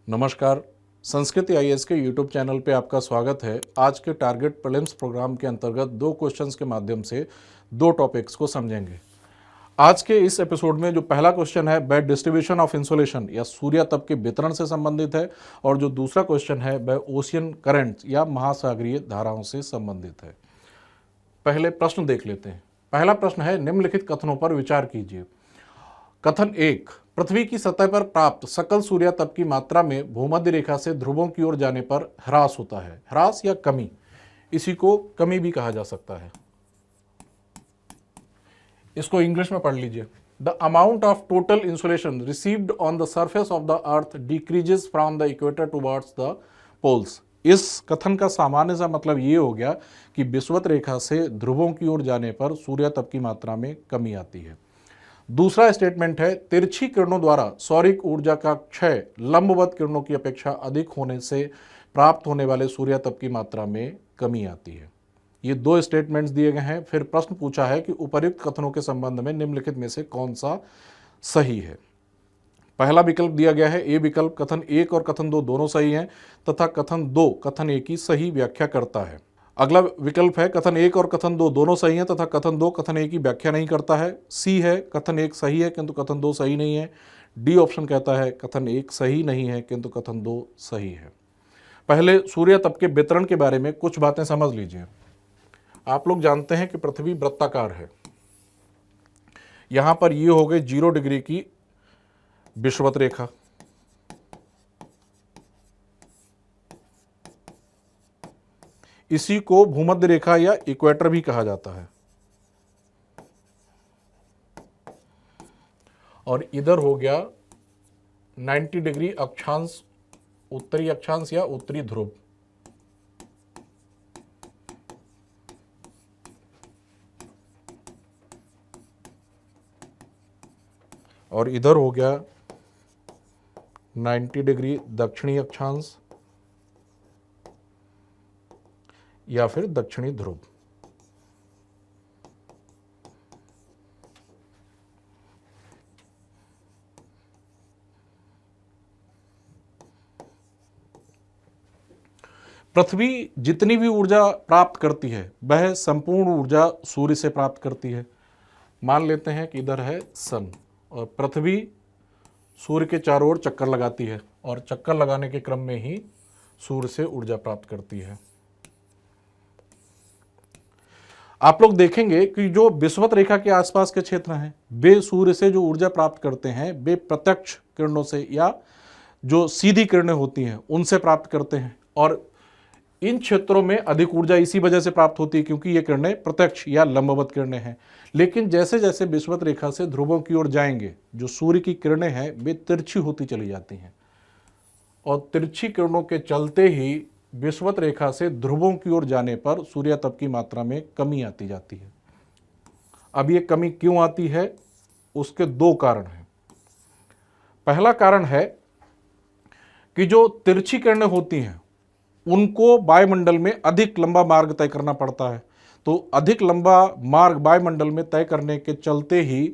नमस्कार। संस्कृति आईएएस के यूट्यूब चैनल पे आपका स्वागत है। आज के टारगेट प्रीलिम्स प्रोग्राम के अंतर्गत दो क्वेश्चंस के माध्यम से दो टॉपिक्स को समझेंगे। आज के इस एपिसोड में जो पहला क्वेश्चन है वह डिस्ट्रीब्यूशन ऑफ इंसोलेशन या सूर्य तप के वितरण से संबंधित है और जो दूसरा क्वेश्चन है वह ओशियन करंट्स या महासागरीय धाराओं से संबंधित है। पहले प्रश्न देख लेते हैं। पहला प्रश्न है, निम्नलिखित कथनों पर विचार कीजिए। कथन 1, पृथ्वी की सतह पर प्राप्त सकल सूर्य तप की मात्रा में भूमध्य रेखा से ध्रुवों की ओर जाने पर ह्रास होता है। ह्रास या कमी, इसी को कमी भी कहा जा सकता है। इसको इंग्लिश में पढ़ लीजिए। The amount of total insolation received on the surface of the earth decreases from the equator towards the poles. इस कथन का सामान्य सा मतलब ये हो गया कि विषुवत रेखा से ध्रुवों की ओर जाने पर सूर्य तप की मात्रा में कमी आती है। दूसरा स्टेटमेंट है, तिरछी किरणों द्वारा सौरिक ऊर्जा का क्षय लंबवत किरणों की अपेक्षा अधिक होने से प्राप्त होने वाले सूर्य तप की मात्रा में कमी आती है। ये दो स्टेटमेंट्स दिए गए हैं। फिर प्रश्न पूछा है कि उपर्युक्त कथनों के संबंध में निम्नलिखित में से कौन सा सही है। पहला विकल्प दिया गया है ए विकल्प, कथन 1 और कथन 2 दोनों सही हैं तथा कथन 2 कथन 1 की सही व्याख्या करता है। अगला विकल्प है, कथन 1 और कथन 2 दोनों सही हैं तथा कथन 2 कथन 1 की व्याख्या नहीं करता है। सी है, कथन 1 सही है किंतु कथन 2 सही नहीं है। डी ऑप्शन कहता है कथन 1 सही नहीं है किंतु कथन 2 सही है। पहले सूर्य तप के वितरण के बारे में कुछ बातें समझ लीजिए। आप लोग जानते हैं कि पृथ्वी वृत्ताकार है। यहां पर ये हो गई 0 डिग्री की विषुवत रेखा, इसी को भूमध्य रेखा या इक्वेटर भी कहा जाता है। और इधर हो गया 90 डिग्री अक्षांश, उत्तरी अक्षांश या उत्तरी ध्रुव। और इधर हो गया 90 डिग्री दक्षिणी अक्षांश या फिर दक्षिणी ध्रुव। पृथ्वी जितनी भी ऊर्जा प्राप्त करती है वह संपूर्ण ऊर्जा सूर्य से प्राप्त करती है। मान लेते हैं कि इधर है सन और पृथ्वी सूर्य के चारों ओर चक्कर लगाती है और चक्कर लगाने के क्रम में ही सूर्य से ऊर्जा प्राप्त करती है। आप लोग देखेंगे कि जो विषुवत रेखा के आसपास के क्षेत्र हैं वे सूर्य से जो ऊर्जा प्राप्त करते हैं वे प्रत्यक्ष किरणों से या जो सीधी किरणें होती हैं उनसे प्राप्त करते हैं। और इन क्षेत्रों में अधिक ऊर्जा इसी वजह से प्राप्त होती है क्योंकि ये किरणें प्रत्यक्ष या लंबवत किरणें हैं। लेकिन जैसे जैसे विषुवत रेखा से ध्रुवों की ओर जाएंगे जो सूर्य की किरणें हैं वे तिरछी होती चली जाती हैं और तिरछी किरणों के चलते ही विषुवत रेखा से ध्रुवों की ओर जाने पर सूर्य तप की मात्रा में कमी आती जाती है। अब ये कमी क्यों आती है, उसके दो कारण हैं। पहला कारण है कि जो तिरछी किरणें होती हैं उनको वायुमंडल में अधिक लंबा मार्ग तय करना पड़ता है। तो अधिक लंबा मार्ग वायुमंडल में तय करने के चलते ही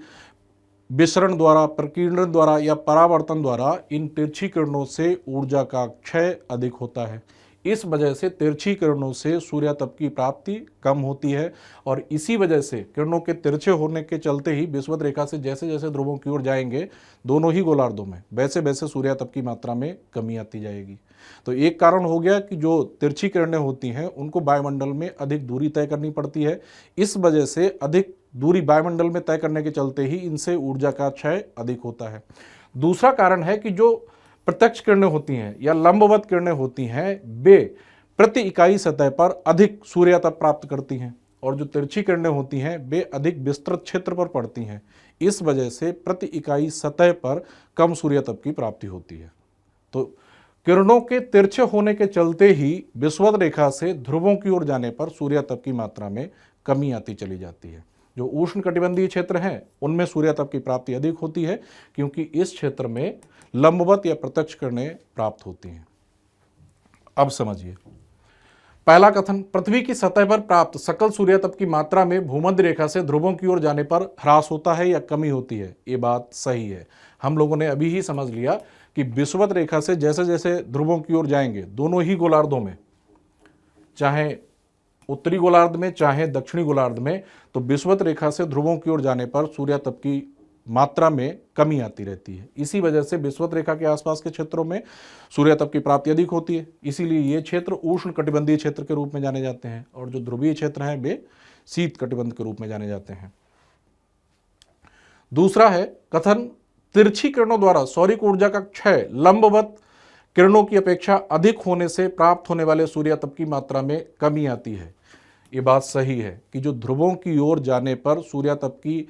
विसरण द्वारा, प्रकीर्णन द्वारा या परावर्तन द्वारा इन तिरछी किरणों से ऊर्जा का क्षय अधिक होता है। इस वजह से तिरछी किरणों से सूर्य तप की प्राप्ति कम होती है और इसी वजह से किरणों के तिरछे होने के चलते ही विषुवत रेखा से जैसे जैसे ध्रुवों की ओर जाएंगे दोनों ही गोलार्धों में वैसे वैसे सूर्य तप की मात्रा में कमी आती जाएगी। तो एक कारण हो गया कि जो तिरछी किरणें होती हैं उनको वायुमंडल में अधिक दूरी तय करनी पड़ती है। इस वजह से अधिक दूरी वायुमंडल में तय करने के चलते ही इनसे ऊर्जा का क्षय अधिक होता है। दूसरा कारण है कि जो प्रत्यक्ष किरणें होती हैं या लंबवत किरणें होती हैं वे प्रति इकाई सतह पर अधिक सूर्य तप प्राप्त करती हैं और जो तिरछी किरणें होती हैं वे अधिक विस्तृत क्षेत्र पर पड़ती हैं। इस वजह से प्रति इकाई सतह पर कम सूर्य तप की प्राप्ति होती है। तो किरणों के तिरछे होने के चलते ही विषुवत रेखा से ध्रुवों की ओर जाने पर सूर्य तप की मात्रा में कमी आती चली जाती है। जो उष्णकटिबंधीय क्षेत्र हैं उनमें सूर्य तप की प्राप्ति अधिक होती है क्योंकि इस क्षेत्र में लंबवत या प्रत्यक्ष किरणें प्राप्त होती हैं। अब समझिए पहला कथन, पृथ्वी की सतह पर प्राप्त सकल सूर्य तप की मात्रा में भूमध्य रेखा से ध्रुवों की ओर जाने पर ह्रास होता है या कमी होती है। ये बात सही है। हम लोगों ने अभी ही समझ लिया कि विषुवत रेखा से जैसे जैसे ध्रुवों की ओर जाएंगे, दोनों ही गोलार्धों में, चाहे उत्तरी गोलार्ध में चाहे दक्षिणी गोलार्ध में, तो विषुवत रेखा से ध्रुवों की ओर जाने पर सूर्यातप की मात्रा में कमी आती रहती है। इसी वजह से विषुवत रेखा के आसपास के क्षेत्रों में सूर्यातप की प्राप्ति अधिक होती है। इसीलिए ये क्षेत्र उष्ण कटिबंधीय क्षेत्र के रूप में जाने जाते हैं, और जो ध्रुवीय क्षेत्र हैं वे शीत कटिबंध के रूप में जाने जाते हैं। दूसरा है कथन, तिरछी किरणों द्वारा सौरिक ऊर्जा का क्षय लंबवत किरणों की अपेक्षा अधिक होने से प्राप्त होने वाले सूर्यातप की मात्रा में कमी आती है। ये बात सही है कि जो ध्रुवों की ओर जाने पर सूर्यातप की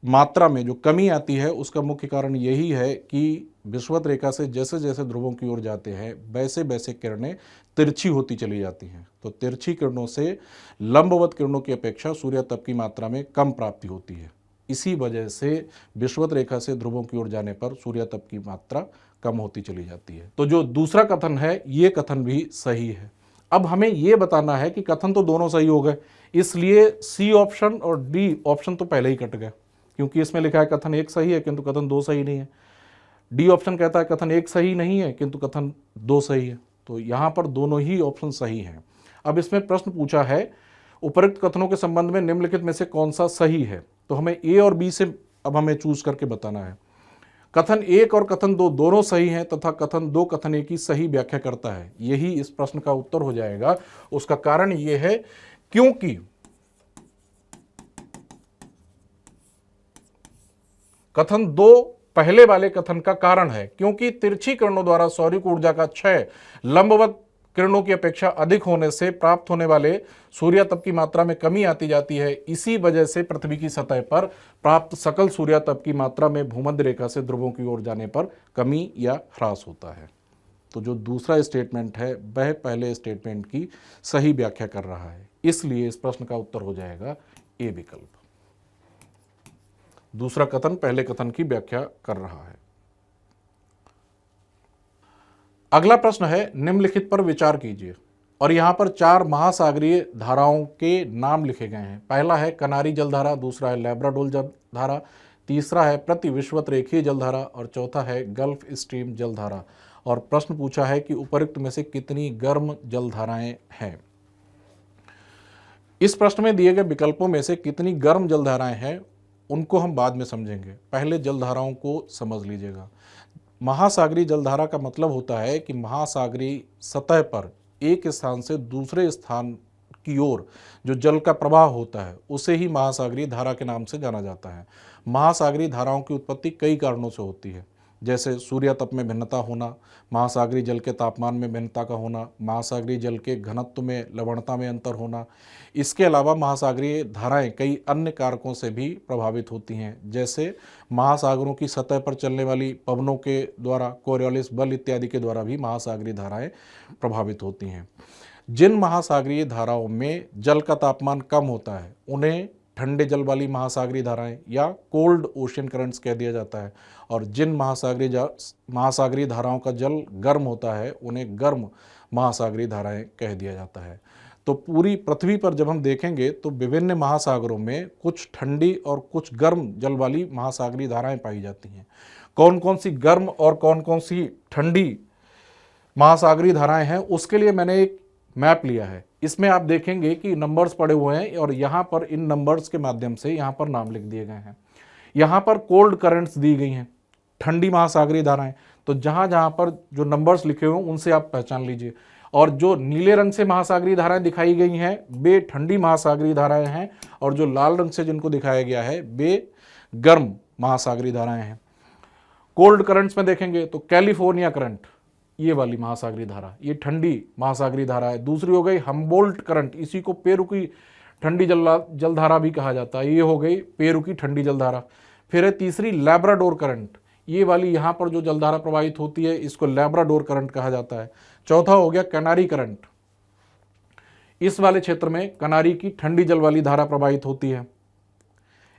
मात्रा में जो कमी आती है, उसका मुख्य कारण यही है कि विषुवत रेखा से जैसे जैसे ध्रुवों की ओर जाते हैं वैसे वैसे किरणें तिरछी होती चली जाती हैं। तो तिरछी किरणों से लंबवत किरणों की अपेक्षा सूर्यातप की मात्रा में कम प्राप्ति होती है। इसी वजह से विषुवत रेखा से ध्रुवों की ओर जाने पर सूर्यातप की मात्रा कम होती चली जाती है। तो जो दूसरा कथन है, ये कथन भी सही है। अब हमें ये बताना है कि कथन तो दोनों सही हो गए, इसलिए सी ऑप्शन और डी ऑप्शन तो पहले ही कट गया, क्योंकि इसमें लिखा है कथन एक सही है किंतु कथन दो सही नहीं है। डी ऑप्शन कहता है कथन एक सही नहीं है किंतु कथन दो सही है। तो यहाँ पर दोनों ही ऑप्शन सही हैं। अब इसमें प्रश्न पूछा है, उपरोक्त कथनों के संबंध में निम्नलिखित में से कौन सा सही है, तो हमें ए और बी से अब हमें चूज करके बताना है। कथन एक और कथन दो दोनों सही हैं तथा कथन दो कथन एक की सही व्याख्या करता है। यही इस प्रश्न का उत्तर हो जाएगा। उसका कारण यह है क्योंकि कथन दो पहले वाले कथन का कारण है, क्योंकि तिरछी किरणों द्वारा सौरिक ऊर्जा का क्षय लंबवत किरणों की अपेक्षा अधिक होने से प्राप्त होने वाले सूर्यातप की मात्रा में कमी आती जाती है। इसी वजह से पृथ्वी की सतह पर प्राप्त सकल सूर्यातप की मात्रा में भूमध्य रेखा से ध्रुवों की ओर जाने पर कमी या ह्रास होता है। तो जो दूसरा स्टेटमेंट है वह पहले स्टेटमेंट की सही व्याख्या कर रहा है, इसलिए इस प्रश्न का उत्तर हो जाएगा ए विकल्प। दूसरा कथन पहले कथन की व्याख्या कर रहा है। अगला प्रश्न है, निम्नलिखित पर विचार कीजिए, और यहां पर चार महासागरीय धाराओं के नाम लिखे गए हैं। पहला है कनारी जलधारा, दूसरा है लैब्राडोर जलधारा, तीसरा है प्रति विषुवत रेखीय जलधारा और चौथा है गल्फ स्ट्रीम जलधारा। और प्रश्न पूछा है कि उपरोक्त में से कितनी गर्म जलधाराएं हैं। इस प्रश्न में दिए गए विकल्पों में से कितनी गर्म जलधाराएं हैं उनको हम बाद में समझेंगे, पहले जलधाराओं को समझ लीजिएगा। महासागरीय जलधारा का मतलब होता है कि महासागरीय सतह पर एक स्थान से दूसरे स्थान की ओर जो जल का प्रवाह होता है उसे ही महासागरीय धारा के नाम से जाना जाता है। महासागरीय धाराओं की उत्पत्ति कई कारणों से होती है, जैसे सूर्यातप में भिन्नता होना, महासागरीय जल के तापमान में भिन्नता का होना, महासागरीय जल के घनत्व में लवणता में अंतर होना। इसके अलावा महासागरीय धाराएं कई अन्य कारकों से भी प्रभावित होती हैं, जैसे महासागरों की सतह पर चलने वाली पवनों के द्वारा, कोरियोलिस बल इत्यादि के द्वारा भी महासागरीय धाराएं प्रभावित होती हैं। जिन महासागरीय धाराओं में जल का तापमान कम होता है उन्हें ठंडे जल वाली महासागरीय धाराएं या कोल्ड ओशियन करंट्स कह दिया जाता है, और जिन महासागरीय धाराओं का जल गर्म होता है उन्हें गर्म महासागरीय धाराएं कह दिया जाता है। तो पूरी पृथ्वी पर जब हम देखेंगे तो विभिन्न महासागरों में कुछ ठंडी और कुछ गर्म जल वाली महासागरीय धाराएं पाई जाती हैं। कौन कौन सी गर्म और कौन कौन सी ठंडी महासागरीय धाराएं हैं उसके लिए मैंने एक मैप लिया है। इसमें आप देखेंगे कि नंबर्स पड़े हुए हैं और यहाँ पर इन नंबर्स के माध्यम से यहाँ पर नाम लिख दिए गए हैं। यहाँ पर कोल्ड करंट्स दी गई हैं, ठंडी महासागरीय धाराएं। तो जहाँ जहाँ पर जो नंबर्स लिखे हुए हैं उनसे आप पहचान लीजिए, और जो नीले रंग से महासागरीय धाराएं दिखाई गई हैं वे ठंडी महासागरीय धाराएं हैं, और जो लाल रंग से जिनको दिखाया गया है वे गर्म महासागरीय धाराएं हैं। कोल्ड करंट्स में देखेंगे तो कैलिफोर्निया करंट, ये वाली महासागरीय धारा, ये ठंडी महासागरीय धारा है। दूसरी हो गई हम्बोल्ट करंट, इसी को पेरू की ठंडी जलधारा भी कहा जाता है, ये हो गई पेरू की ठंडी जलधारा। फिर है तीसरी लैब्राडोर करंट, ये वाली यहाँ पर जो जलधारा प्रवाहित होती है इसको लैब्राडोर करंट कहा जाता है। चौथा हो गया कनारी करंट, इस वाले क्षेत्र में कनारी की ठंडी जल वाली धारा प्रवाहित होती है।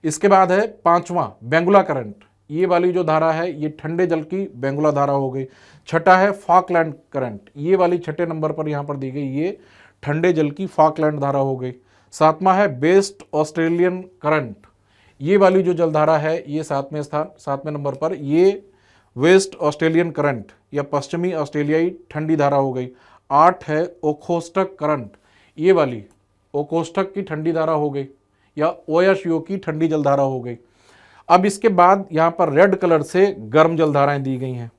इसके बाद है पांचवा बेंगुला करंट, ये वाली जो धारा है ये ठंडे जल की बेंगुला धारा हो गई। छठा है फॉकलैंड करंट, ये वाली छठे नंबर पर यहाँ पर दी गई, ये ठंडे जल की फॉकलैंड धारा हो गई। सातवां है वेस्ट ऑस्ट्रेलियन करंट, ये वाली जो जलधारा है ये सातवें नंबर पर ये वेस्ट ऑस्ट्रेलियन करंट या पश्चिमी ऑस्ट्रेलियाई ठंडी धारा हो गई। 8 है ओखोस्टक करंट, ये वाली ओखोस्टक की ठंडी धारा हो गई या ओयाशियो की ठंडी जलधारा हो गई। अब इसके बाद यहाँ पर रेड कलर से गर्म जलधाराएं दी गई हैं।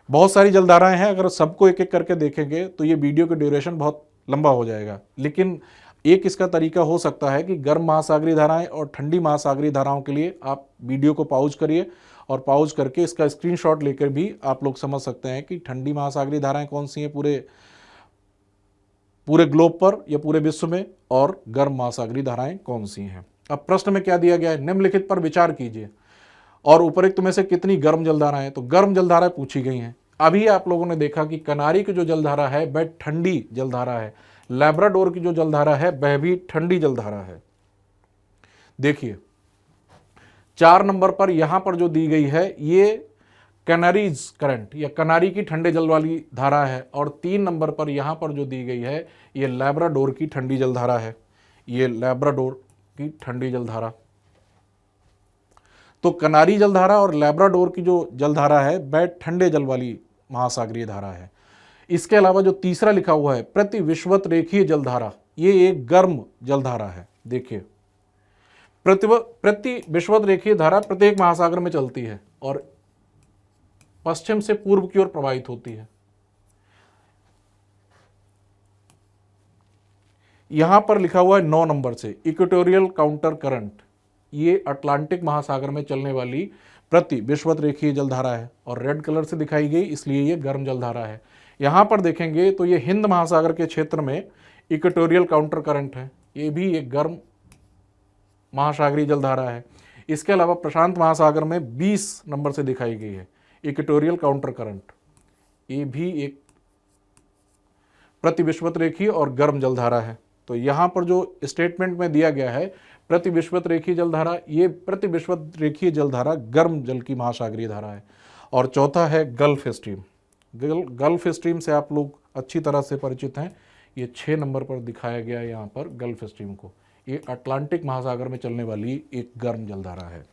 बहुत सारी जलधाराएं हैं, अगर सबको एक एक करके देखेंगे तो ये वीडियो का ड्यूरेशन बहुत लंबा हो जाएगा, लेकिन एक इसका तरीका हो सकता है कि गर्म महासागरीय धाराएं और ठंडी महासागरीय धाराओं के लिए आप वीडियो को पॉज करिए और पॉज करके इसका स्क्रीनशॉट लेकर भी आप लोग समझ सकते हैं कि ठंडी महासागरीय धाराएं कौन सी हैं पूरे ग्लोब पर या पूरे विश्व में, और गर्म महासागरीय धाराएं कौन सी हैं। अब प्रश्न में क्या दिया गया है, निम्नलिखित पर विचार कीजिए और उपरोक्त में से कितनी गर्म जलधाराएं, तो गर्म जलधाराएं पूछी गई हैं। अभी आप लोगों ने देखा कि कनारी की जो जलधारा है वह ठंडी जलधारा है, लैब्राडोर की जो जलधारा है वह भी ठंडी जलधारा है। देखिए 4 नंबर पर यहां पर जो दी गई है ये कैनारीज करंट या कनारी की ठंडे जल वाली धारा है, और 3 नंबर पर यहां पर जो दी गई है ये लैब्राडोर की ठंडी जलधारा है, ये लैब्राडोर की ठंडी जलधारा। तो कनारी जलधारा और लैब्राडोर की जो जलधारा है वह ठंडे जल वाली महासागरीय धारा है। इसके अलावा जो तीसरा लिखा हुआ है प्रति विषुवत रेखीय जलधारा, ये एक गर्म जलधारा है। देखिए प्रति विषुवत रेखीय धारा प्रत्येक महासागर में चलती है और पश्चिम से पूर्व की ओर प्रवाहित होती है। यहां पर लिखा हुआ है 9 नंबर से इक्वेटोरियल काउंटर करंट, ये अटलांटिक महासागर में चलने वाली प्रति विषुवत रेखीय जलधारा है और रेड कलर से दिखाई गई इसलिए ये गर्म जलधारा है। यहां पर देखेंगे तो ये हिंद महासागर के क्षेत्र में इक्वेटोरियल काउंटर करंट है, ये भी एक गर्म महासागरीय जलधारा है। इसके अलावा प्रशांत महासागर में 20 नंबर से दिखाई गई है इक्वेटोरियल काउंटर करंट, ये भी एक प्रति विषुवत रेखीय और गर्म जलधारा है। तो यहाँ पर जो स्टेटमेंट में दिया गया है प्रति विषुवत रेखीय जलधारा, ये प्रति विषुवत रेखीय जलधारा गर्म जल की महासागरीय धारा है। और चौथा है गल्फ स्ट्रीम। गल्फ स्ट्रीम से आप लोग अच्छी तरह से परिचित हैं, ये 6 नंबर पर दिखाया गया है यहाँ पर गल्फ स्ट्रीम को, ये अटलांटिक महासागर में चलने वाली एक गर्म जलधारा है।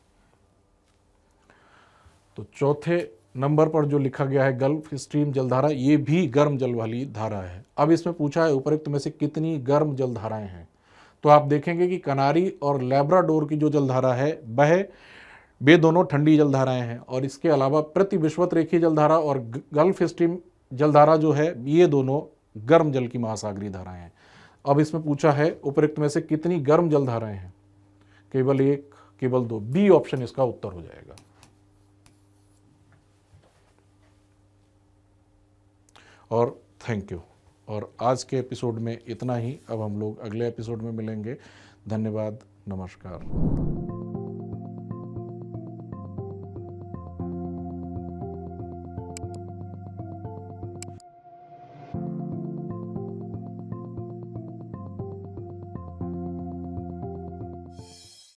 तो चौथे नंबर पर जो लिखा गया है गल्फ स्ट्रीम जलधारा, ये भी गर्म जल वाली धारा है। अब इसमें पूछा है उपरोक्त में से कितनी गर्म जलधाराएं हैं, तो आप देखेंगे कि कनारी और लैब्राडोर की जो जलधारा है वे दोनों ठंडी जलधाराएं हैं, और इसके अलावा प्रति विषुवत रेखीय जलधारा और गल्फ स्ट्रीम जलधारा जो है ये दोनों गर्म जल की महासागरीय धाराएं हैं। अब इसमें पूछा है उपरोक्त में से कितनी गर्म जलधाराएं हैं, केवल 1, केवल 2, बी ऑप्शन इसका उत्तर हो जाएगा। और थैंक यू। और आज के एपिसोड में इतना ही, अब हम लोग अगले एपिसोड में मिलेंगे। धन्यवाद, नमस्कार।